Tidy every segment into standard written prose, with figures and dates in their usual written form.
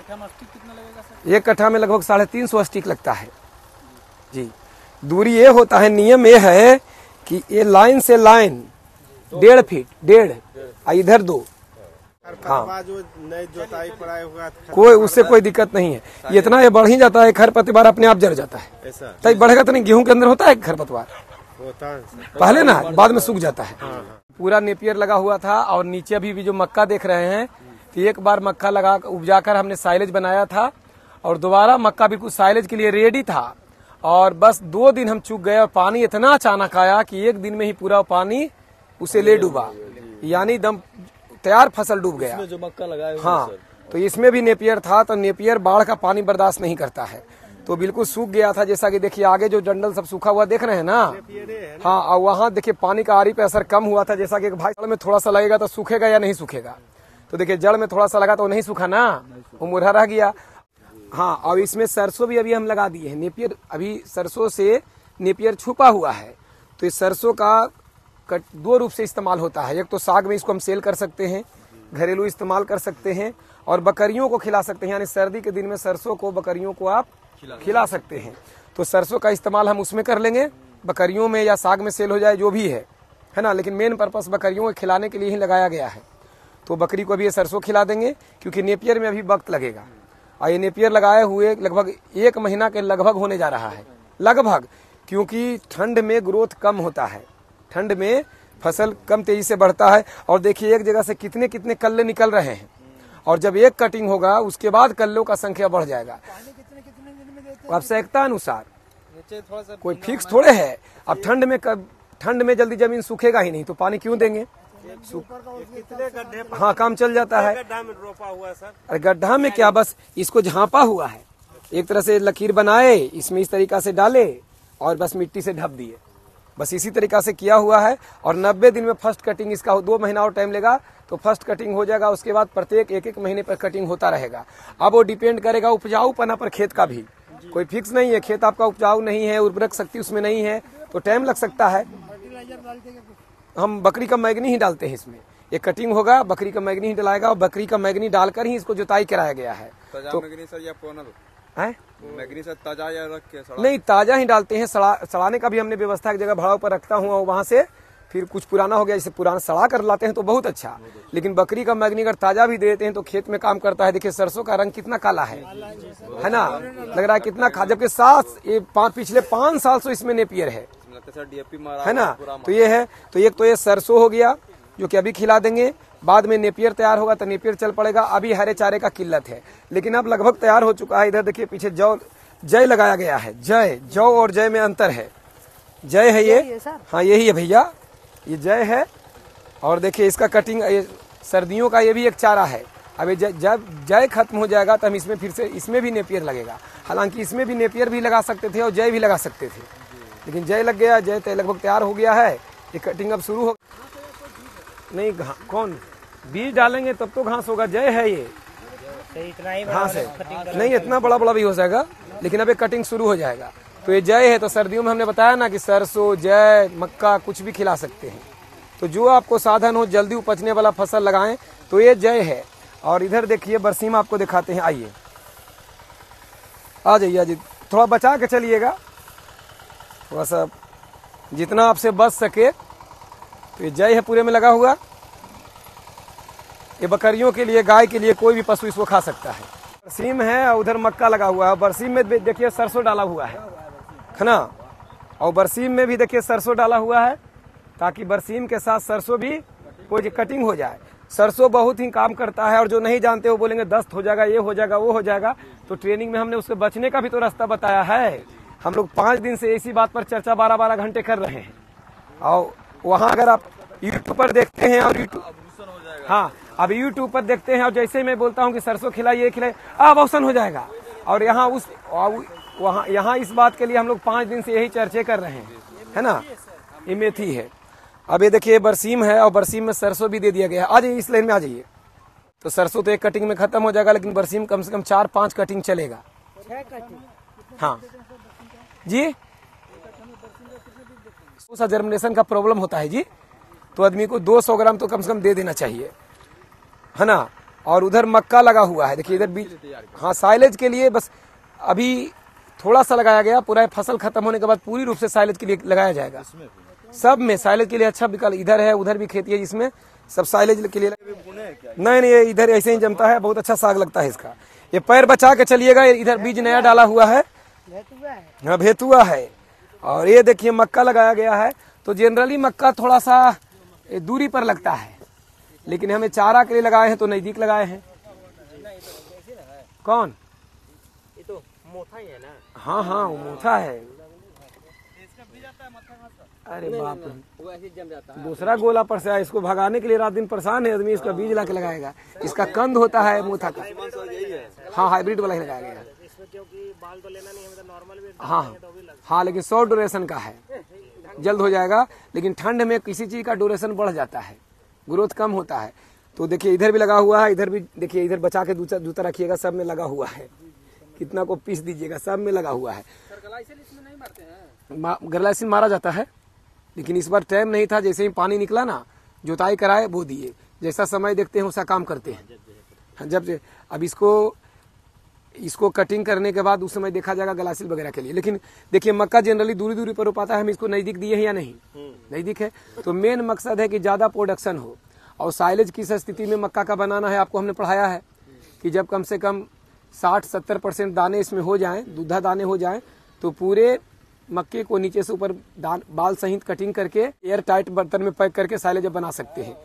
कट्ठा में स्टिक कितना लगेगा सर? एक कट्ठा में लगभग 350 स्टिक लगता है जी। दूरी ये होता है, नियम ये है कि ये लाइन से लाइन 1.5 फीट, 1.5 इधर 2। हाँ, जो नई जोताई पड़ाई होगा कोई उससे कोई दिक्कत नहीं है। इतना ये बढ़ ही जाता है, खरपतवार अपने आप जड़ जाता है। ऐसा तब बढ़ेगा तो नहीं, गेहूं के अंदर होता है खरपतवार होता है पहले ना, बाद में सूख जाता है। पूरा नेपियर लगा हुआ था और नीचे अभी भी जो मक्का देख रहे हैं, तो एक बार मक्का लगा उपजाकर हमने साइलेज बनाया था और दोबारा मक्का बिल्कुल साइलेज के लिए रेडी था। और बस 2 दिन हम चूक गए और पानी इतना अचानक आया कि 1 दिन में ही पूरा पानी उसे ले डूबा, यानी दम तैयार फसल डूब गया। जो मक्का लगाए हुए हाँ, तो इसमें भी नेपियर था, तो नेपियर बाढ़ का पानी बर्दाश्त नहीं करता है, तो बिल्कुल सूख गया था। जैसा कि देखिए आगे जो डंडल सब सूखा हुआ देख रहे हैं ना, हाँ, और वहाँ देखिए पानी का आरी पे असर कम हुआ था। जैसा कि भाई जड़ में थोड़ा सा लगेगा तो सूखेगा या नहीं सूखेगा, तो देखिए जड़ में थोड़ा सा लगा तो नहीं सूखा ना, वो मुरहा रह गया। हाँ, और इसमें सरसों भी अभी हम लगा दिए हैं। नेपियर अभी सरसों से नेपियर छुपा हुआ है, तो इस सरसों का 2 रूप से इस्तेमाल होता है। एक तो साग में इसको हम सेल कर सकते हैं, घरेलू इस्तेमाल कर सकते हैं, और बकरियों को खिला सकते हैं, यानी सर्दी के दिन में सरसों को बकरियों को आप खिला सकते हैं। तो सरसों का इस्तेमाल हम उसमें कर लेंगे, बकरियों में या साग में सेल हो जाए जो भी है ना, लेकिन मेन पर्पस बकरियों को खिलाने के लिए ही लगाया गया है। तो बकरी को भी ये सरसों खिला देंगे, क्योंकि नेपियर में अभी वक्त लगेगा। और ये नेपियर लगाए हुए लगभग 1 महीना के लगभग होने जा रहा है, लगभग, क्योंकि ठंड में ग्रोथ कम होता है, ठंड में फसल कम तेजी से बढ़ता है। और देखिए एक जगह से कितने कितने कल्ले निकल रहे हैं, और जब एक कटिंग होगा उसके बाद कल्लों का संख्या बढ़ जाएगा। आवश्यकता अनुसार, कोई फिक्स थोड़े है। अब ठंड में जल्दी जमीन सूखेगा ही नहीं, तो पानी क्यों देंगे? हाँ, काम चल जाता है। गड्ढा में रोपा हुआ सर? अरे गड्ढा में क्या, बस इसको झांपा हुआ है, एक तरह से लकीर बनाए, इसमें इस तरीका से डाले और बस मिट्टी से ढक दिए, बस इसी तरीका से किया हुआ है। और 90 दिन में फर्स्ट कटिंग, इसका 2 महीना और टाइम लेगा तो फर्स्ट कटिंग हो जाएगा। उसके बाद प्रत्येक 1-1 महीने पर कटिंग होता रहेगा। अब वो डिपेंड करेगा उपजाऊपना पर खेत का भी, कोई फिक्स नहीं है। खेत आपका उपजाऊ नहीं है, उर्वरक शक्ति उसमें नहीं है, तो टाइम लग सकता है। हम बकरी का मैगनी ही डालते हैं इसमें। ये कटिंग होगा, बकरी का मैगनी ही डलाएगा, और बकरी का मैगनी डालकर ही इसको जुताई कराया गया है। तो मैगनी सर ताजा या रख के? नहीं, ताजा ही डालते हैं। सड़ाने का भी हमने व्यवस्था एक जगह भाड़ों पर रखता हूँ, और वहाँ से फिर कुछ पुराना हो गया, जैसे पुराना सड़ा कर लाते हैं तो बहुत अच्छा। लेकिन बकरी का मैगनी अगर ताजा भी देते हैं तो खेत में काम करता है। देखिए सरसों का रंग कितना काला है ना, लग रहा है कितना जबकि पिछले 5 साल से इसमें नेपियर है ना। तो ये है, तो एक तो ये सरसों हो गया जो कि अभी खिला देंगे, बाद में नेपियर तैयार होगा तो नेपियर चल पड़ेगा। अभी हरे चारे का किल्लत है, लेकिन अब लगभग तैयार हो चुका है। इधर देखिए पीछे जय लगाया गया है। जौ और जय में अंतर है। जय है ये, हाँ यही है भैया, ये जय है। और देखिए इसका कटिंग, सर्दियों का ये भी एक चारा है। अब जब जय खत्म हो जाएगा तो हम इसमें फिर से इसमें भी नेपियर लगेगा। हालांकि इसमें भी नेपियर भी लगा सकते थे और जय भी लगा सकते थे, लेकिन जय लग गया। जय लगभग तैयार हो गया है, ये कटिंग अब शुरू हो। नहीं, कौन बीज डालेंगे तब तो घास होगा। जय है ये, इतना ही घास है, नहीं इतना बड़ा बड़ा भी हो जाएगा, लेकिन अब ये कटिंग शुरू हो जाएगा। तो ये जय है, तो सर्दियों में हमने बताया ना कि सरसों, जय, मक्का कुछ भी खिला सकते हैं। तो जो आपको साधन हो, जल्दी उपजने वाला फसल लगाएं, तो ये जय है। और इधर देखिए बरसीम आपको दिखाते हैं, आइए आ जाइए जी, थोड़ा बचा के चलिएगा, थोड़ा सा जितना आपसे बच सके। तो ये जय है पूरे में लगा हुआ। ये बकरियों के लिए, गाय के लिए, कोई भी पशु इसको खा सकता है। बरसीम है और उधर मक्का लगा हुआ है। बरसीम में देखिए सरसों डाला हुआ है ना, और बरसीम में भी देखिए सरसों डाला हुआ है, ताकि बरसीम के साथ सरसों भी कोई कटिंग हो जाए। सरसों बहुत ही काम करता है, और जो नहीं जानते वो बोलेंगे दस्त हो जाएगा, ये हो जाएगा, वो हो जाएगा। तो ट्रेनिंग में हमने उससे बचने का भी तो रास्ता बताया है। हम लोग 5 दिन से इसी बात पर चर्चा 12-12 घंटे कर रहे हैं। और वहाँ अगर आप यूट्यूब पर देखते हैं, और हाँ, अब यूट्यूब पर देखते हैं, और जैसे मैं बोलता हूँ कि सरसों खिलाइए खिलाइए, अवसन हो जाएगा। और यहाँ इस बात के लिए हम लोग 5 दिन से यही चर्चा कर रहे हैं, है ना। ये मेथी है। अब ये देखिए बरसीम है, और बरसीम में सरसों भी दे दिया गया है। आ जाइए इस लाइन में आ जाइए। तो सरसों तो एक कटिंग में खत्म हो जाएगा, लेकिन बरसीम कम से कम 4-5 कटिंग चलेगा। हाँ जी, उसका जर्मिनेशन का प्रॉब्लम होता है जी, तो आदमी को 200 ग्राम तो कम से कम दे देना चाहिए, है ना। और उधर मक्का लगा हुआ है। देखिए इधर बीज, हाँ साइलेज के लिए बस अभी थोड़ा सा लगाया गया, पूरा फसल खत्म होने के बाद पूरी रूप से साइलेज के लिए लगाया जाएगा। सब में साइलेज के लिए अच्छा विकल्प इधर है, उधर भी खेती है जिसमें सब साइलेज के लिए। नहीं नहीं, ये इधर ऐसे ही जमता है, बहुत अच्छा साग लगता है इसका। ये पैर बचा के चलिएगा, इधर बीज नया डाला हुआ है, हाँ भेतुआ है। और ये देखिए मक्का लगाया गया है। तो जनरली मक्का थोड़ा सा दूरी पर लगता है, लेकिन हमें चारा के लिए लगाए हैं तो नजदीक लगाए हैं। कौन? ये तो मोथा ही है ना। हाँ हाँ वो मोथा है। इसका बीज आता है मत्था घास का। अरे बाप रे, वो ऐसे जम जाता है। दूसरा गोला पर से आया, इसको भगाने के लिए रात दिन परेशान है आदमी, इसका बीज ला के लगाएगा। इसका कंद होता है मोथा का, हाँ हाइब्रिड वाला ही लगाया गया है। इसमें क्योंकि बाल तो लेना नहीं है, मतलब नॉर्मल भी हाँ हाँ, लेकिन शॉर्ट ड्यूरेशन का है, जल्द हो जाएगा। लेकिन ठंड में किसी चीज का ड्यूरेशन बढ़ जाता है, ग्रोथ कम होता है। तो देखिए इधर भी लगा हुआ है, इधर भी देखिए, इधर बचा के जूता रखिएगा, सब में लगा हुआ है। कितना को पीस दीजिएगा, सब में लगा हुआ है। इसमें नहीं मारते हैं। ग्लाइसिन मारा जाता है, लेकिन इस बार टाइम नहीं था। जैसे ही पानी निकला ना, जुताई कराए बो दिए, जैसा समय देखते हैं वैसा काम करते हैं। जब अब इसको कटिंग करने के बाद उस समय देखा जाएगा ग्लाइसिन वगैरह के लिए। लेकिन देखिए मक्का जनरली दूरी दूरी पर रोपाता है, हम इसको नजदीक दिए हैं या नहीं, नजदीक है। तो मेन मकसद है कि ज्यादा प्रोडक्शन हो। और साइलेज किस स्थिति में मक्का का बनाना है, आपको हमने पढ़ाया है कि जब कम से कम 60-70% दाने इसमें हो जाएं, दूधा दाने हो जाएं, तो पूरे मक्के को नीचे से ऊपर बाल सहित कटिंग करके एयर टाइट बर्तन में पैक करके साइलेज बना सकते हैं।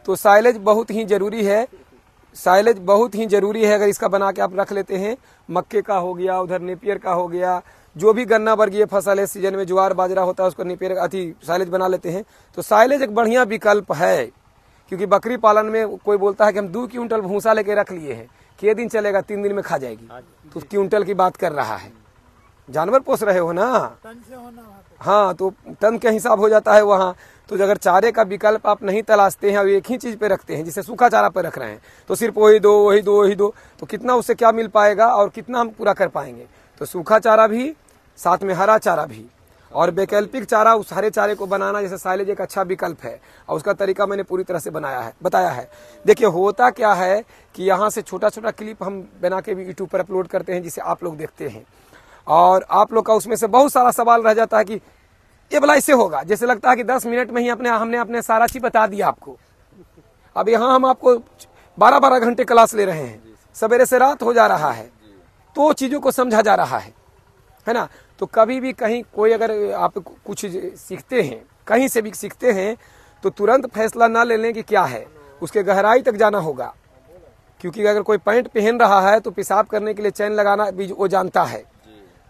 तो साइलेज बहुत ही जरूरी है, साइलेज बहुत ही जरूरी है। अगर इसका बना के आप रख लेते हैं, मक्के का हो गया, उधर नेपियर का हो गया, जो भी गन्ना वर्गीय फसल है सीजन में ज्वार बाजरा होता है उसको नेपियर साइलेज बना लेते हैं। तो साइलेज एक बढ़िया विकल्प है। क्योंकि बकरी पालन में कोई बोलता है कि हम 2 क्विंटल भूसा लेके रख लिए हैं, के दिन चलेगा, 3 दिन में खा जाएगी। तो क्विंटल की बात कर रहा है, जानवर पोस रहे हो ना, टन से होना वहाँ पे। हाँ तो टन के हिसाब हो जाता है वहाँ। तो अगर चारे का विकल्प आप नहीं तलाशते हैं और एक ही चीज पे रखते हैं, जिसे सूखा चारा पे रख रहे हैं, तो सिर्फ वही दो, तो कितना उससे क्या मिल पाएगा और कितना हम पूरा कर पाएंगे। तो सूखा चारा भी, साथ में हरा चारा भी, और वैकल्पिक चारा, उस हरे चारे को बनाना, जैसे साइलेज एक अच्छा विकल्प है। और उसका तरीका मैंने पूरी तरह से बताया है। देखिए होता क्या है कि यहाँ से छोटा छोटा क्लिप हम बना के भी यूट्यूब पर अपलोड करते हैं, जिसे आप लोग देखते हैं। और आप लोग का उसमें से बहुत सारा सवाल रह जाता है कि ये भला इससे होगा, जैसे लगता है कि 10 मिनट में ही हमने अपने सारा चीज बता दिया आपको। अब यहाँ हम आपको 12-12 घंटे क्लास ले रहे हैं, सवेरे से रात हो जा रहा है, तो चीजों को समझा जा रहा है ना। तो कभी भी कहीं कोई अगर आप कुछ सीखते हैं, कहीं से भी सीखते हैं, तो तुरंत फैसला ना ले लें कि क्या है, उसके गहराई तक जाना होगा। क्योंकि अगर कोई पैंट पहन रहा है तो पेशाब करने के लिए चैन लगाना भी वो जानता है।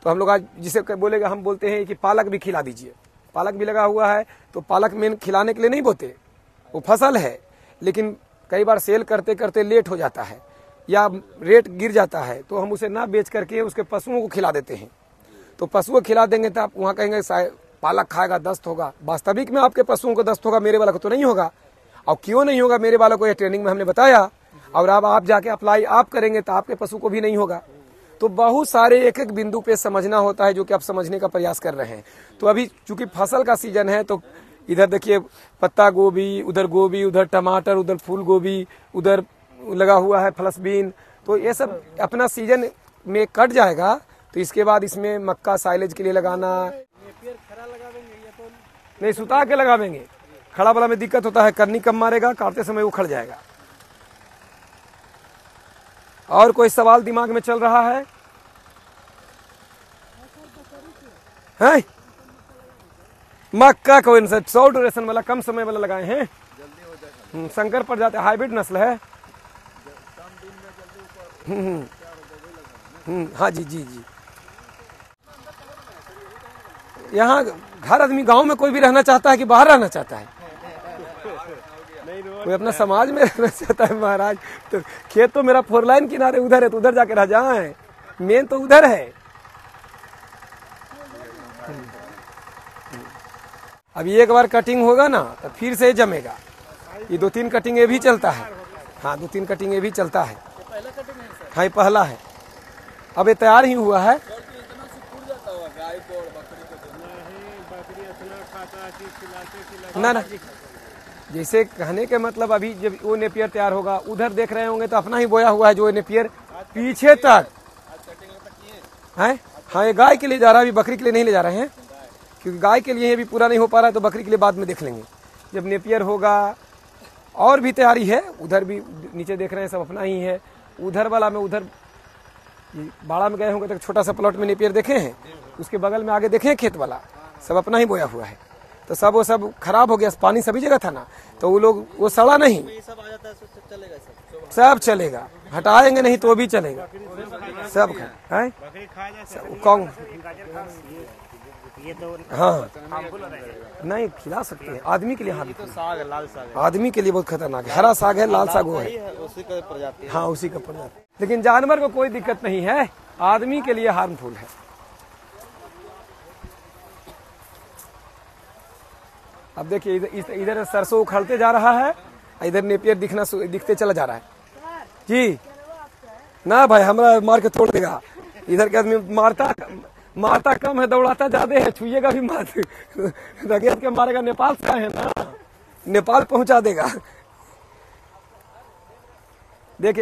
तो हम लोग आज जिसे बोलेगा, हम बोलते हैं कि पालक भी खिला दीजिए, पालक भी लगा हुआ है। तो पालक मेन खिलाने के लिए नहीं बोते, वो फसल है। लेकिन कई बार सेल करते करते लेट हो जाता है या रेट गिर जाता है, तो हम उसे ना बेच करके उसके पशुओं को खिला देते हैं। तो पशुओं को खिला देंगे तो आप वहाँ कहेंगे पालक खाएगा दस्त होगा। वास्तविक में आपके पशुओं को दस्त होगा, मेरे वाला को तो नहीं होगा। और क्यों नहीं होगा, मेरे वालों को ये ट्रेनिंग में हमने बताया। और अब आप जाके अप्लाई आप करेंगे तो आपके पशु को भी नहीं होगा। तो बहुत सारे एक एक बिंदु पे समझना होता है, जो कि आप समझने का प्रयास कर रहे हैं। तो अभी चूंकि फसल का सीजन है, तो इधर देखिए पत्ता गोभी, उधर टमाटर, उधर फूल गोभी, उधर लगा हुआ है फ्लस बीन। तो ये सब अपना सीजन में कट जाएगा। तो इसके बाद इसमें मक्का साइलेज के लिए लगाना, खड़ा लगा देंगे या तो नहीं सुता के लगावेंगे। खड़ा वाला में दिक्कत होता है, करनी कम मारेगा, काटते समय उखड़ जाएगा। और कोई सवाल दिमाग में चल रहा है? हैं? मक्का को 100 ड्यूरेशन वाला कम समय वाला लगाए हैं। शंकर पर जाते हाइब्रिड नस्ल है। हाँ जी। यहाँ घर आदमी गांव में कोई भी रहना चाहता है कि बाहर रहना चाहता है? कोई अपना समाज में रहना चाहता है महाराज। तो खेत तो मेरा 4 लाइन किनारे उधर है, तो उधर जाके रह जाए, मेन तो उधर है। अभी एक बार कटिंग होगा ना तो फिर से जमेगा। ये 2-3 कटिंग ये भी चलता है। हाँ 2-3 कटिंग ये भी चलता है। हाँ ये पहला है, अब ये तैयार ही हुआ है। ना जैसे कहने के मतलब अभी जब वो नेपियर तैयार होगा, उधर देख रहे होंगे तो अपना ही बोया हुआ है जो नेपियर पीछे तक है। हाँ, ये गाय के लिए जा रहा है, अभी बकरी के लिए नहीं ले जा रहे हैं, क्योंकि गाय के लिए अभी पूरा नहीं हो पा रहा है, तो बकरी के लिए बाद में देख लेंगे जब नेपियर होगा। और भी तैयारी है, उधर भी नीचे देख रहे हैं सब अपना ही है। उधर वाला में उधर बाड़ा में गए होंगे तो छोटा सा प्लॉट में नेपियर देखे हैं, उसके बगल में आगे देखे हैं खेत वाला, सब अपना ही बोया हुआ है। तो सब वो सब खराब हो गया, पानी सभी जगह था ना, तो वो लोग वो सड़ा नहीं, सब चलेगा, हटाएंगे नहीं तो भी चलेगा, सब है। कौन हाँ नहीं खिला सकते हैं, आदमी के लिए हाँ, लाल साग आदमी के लिए बहुत खतरनाक है। हरा साग है, लाल साग वो है, उसी का प्रजाति। हाँ उसी का प्रजाति। लेकिन जानवर को कोई दिक्कत नहीं है, आदमी के लिए हार्मफुल है। अब देखिए इधर सरसों उखड़ते जा रहा है, इधर नेपियर दिखते चला जा रहा है जी। ना भाई हमारा मार के तोड़ देगा, इधर के आदमी मारता कम है, दौड़ाता ज्यादा है, छुएगा भी मत, रगेत के मारेगा। नेपाल का है ना, नेपाल पहुंचा देगा। देखिए